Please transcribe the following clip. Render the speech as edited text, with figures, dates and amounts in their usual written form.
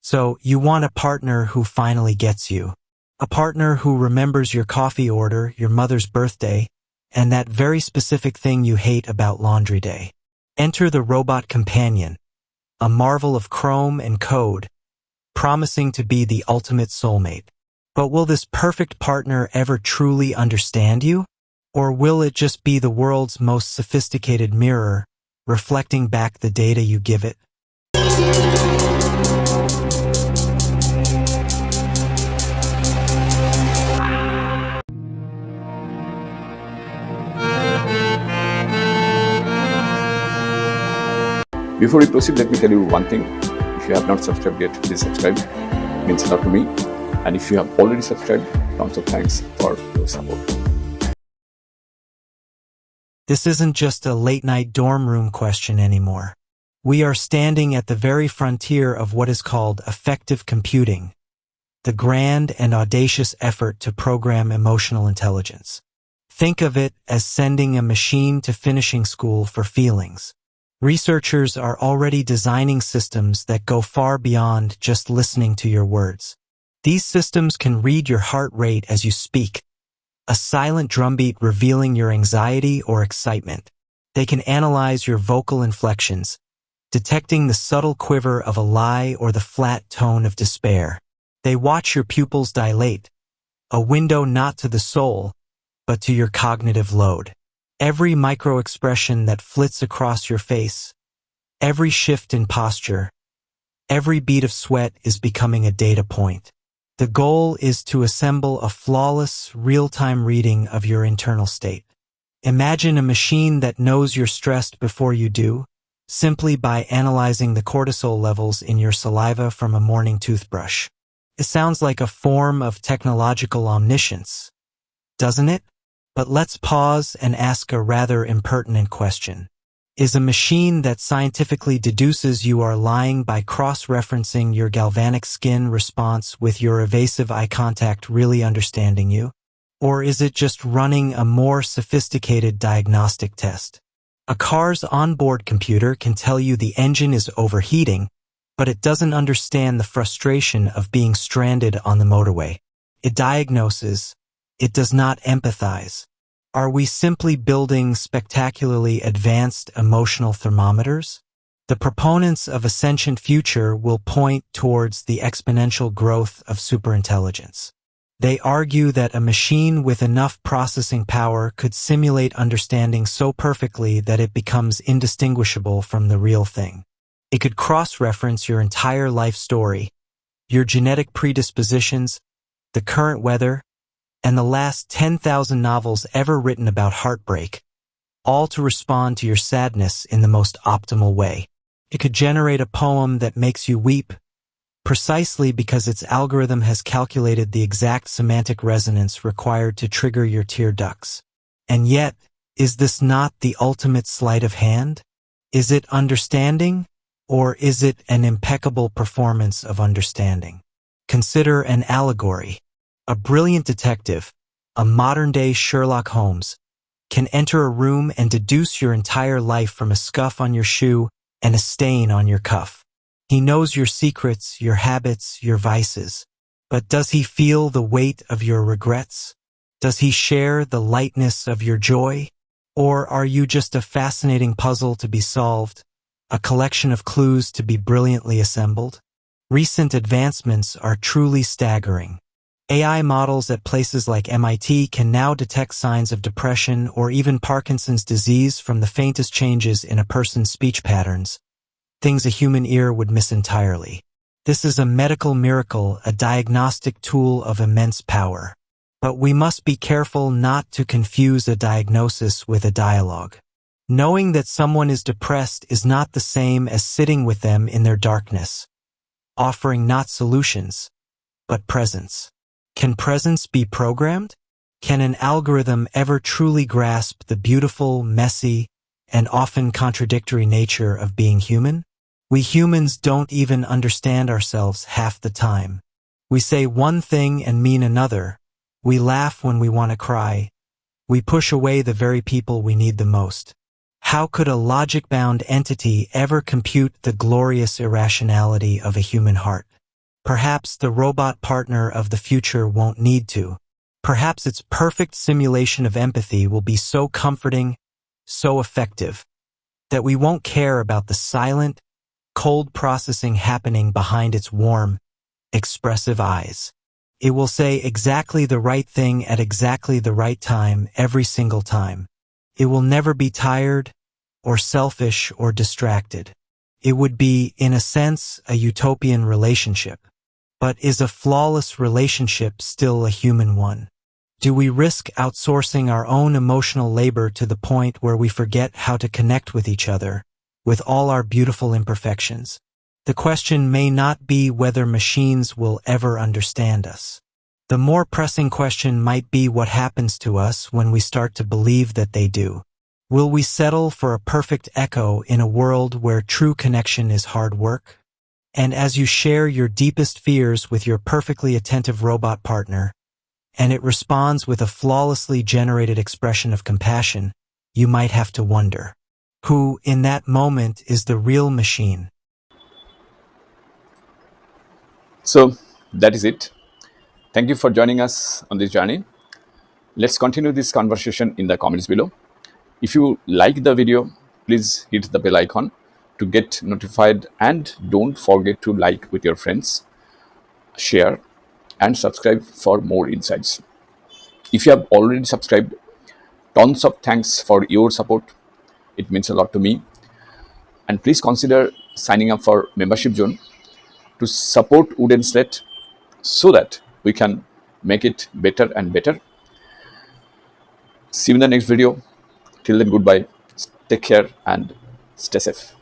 So, you want a partner who finally gets you. A partner who remembers your coffee order, your mother's birthday, and that very specific thing you hate about laundry day. Enter the robot companion, a marvel of chrome and code, promising to be the ultimate soulmate. But will this perfect partner ever truly understand you? Or will it just be the world's most sophisticated mirror, reflecting back the data you give it? Before we proceed, let me tell you one thing. If you have not subscribed yet, please subscribe. It means a lot to me. And if you have already subscribed, tons of thanks for your support. This isn't just a late-night dorm room question anymore. We are standing at the very frontier of what is called affective computing, the grand and audacious effort to program emotional intelligence. Think of it as sending a machine to finishing school for feelings. Researchers are already designing systems that go far beyond just listening to your words. These systems can read your heart rate as you speak, a silent drumbeat revealing your anxiety or excitement. They can analyze your vocal inflections, detecting the subtle quiver of a lie or the flat tone of despair. They watch your pupils dilate, a window not to the soul, but to your cognitive load. Every micro-expression that flits across your face, every shift in posture, every bead of sweat is becoming a data point. The goal is to assemble a flawless, real-time reading of your internal state. Imagine a machine that knows you're stressed before you do, simply by analyzing the cortisol levels in your saliva from a morning toothbrush. It sounds like a form of technological omniscience, doesn't it? But let's pause and ask a rather impertinent question. Is a machine that scientifically deduces you are lying by cross-referencing your galvanic skin response with your evasive eye contact really understanding you? Or is it just running a more sophisticated diagnostic test? A car's onboard computer can tell you the engine is overheating, but it doesn't understand the frustration of being stranded on the motorway. It diagnoses. It does not empathize. Are we simply building spectacularly advanced emotional thermometers? The proponents of a sentient future will point towards the exponential growth of superintelligence. They argue that a machine with enough processing power could simulate understanding so perfectly that it becomes indistinguishable from the real thing. It could cross-reference your entire life story, your genetic predispositions, the current weather, and the last 10,000 novels ever written about heartbreak, all to respond to your sadness in the most optimal way. It could generate a poem that makes you weep, precisely because its algorithm has calculated the exact semantic resonance required to trigger your tear ducts. And yet, is this not the ultimate sleight of hand? Is it understanding, or is it an impeccable performance of understanding? Consider an allegory. A brilliant detective, a modern-day Sherlock Holmes, can enter a room and deduce your entire life from a scuff on your shoe and a stain on your cuff. He knows your secrets, your habits, your vices. But does he feel the weight of your regrets? Does he share the lightness of your joy? Or are you just a fascinating puzzle to be solved, a collection of clues to be brilliantly assembled? Recent advancements are truly staggering. AI models at places like MIT can now detect signs of depression or even Parkinson's disease from the faintest changes in a person's speech patterns, things a human ear would miss entirely. This is a medical miracle, a diagnostic tool of immense power. But we must be careful not to confuse a diagnosis with a dialogue. Knowing that someone is depressed is not the same as sitting with them in their darkness, offering not solutions, but presence. Can presence be programmed? Can an algorithm ever truly grasp the beautiful, messy, and often contradictory nature of being human? We humans don't even understand ourselves half the time. We say one thing and mean another. We laugh when we want to cry. We push away the very people we need the most. How could a logic-bound entity ever compute the glorious irrationality of a human heart? Perhaps the robot partner of the future won't need to. Perhaps its perfect simulation of empathy will be so comforting, so effective, that we won't care about the silent, cold processing happening behind its warm, expressive eyes. It will say exactly the right thing at exactly the right time every single time. It will never be tired, or selfish, or distracted. It would be, in a sense, a utopian relationship. But is a flawless relationship still a human one? Do we risk outsourcing our own emotional labor to the point where we forget how to connect with each other, with all our beautiful imperfections? The question may not be whether machines will ever understand us. The more pressing question might be what happens to us when we start to believe that they do. Will we settle for a perfect echo in a world where true connection is hard work? And as you share your deepest fears with your perfectly attentive robot partner, and it responds with a flawlessly generated expression of compassion, you might have to wonder, who, in that moment, is the real machine? So that is it. Thank you for joining us on this journey. Let's continue this conversation in the comments below. If you like the video, please hit the bell icon to get notified, and don't forget to like with your friends, share, and subscribe for more insights. If you have already subscribed, tons of thanks for your support. It means a lot to me. And please consider signing up for membership zone to support Wooden Slate so that we can make it better and better. See you in the next video. Till then, goodbye. Take care and stay safe.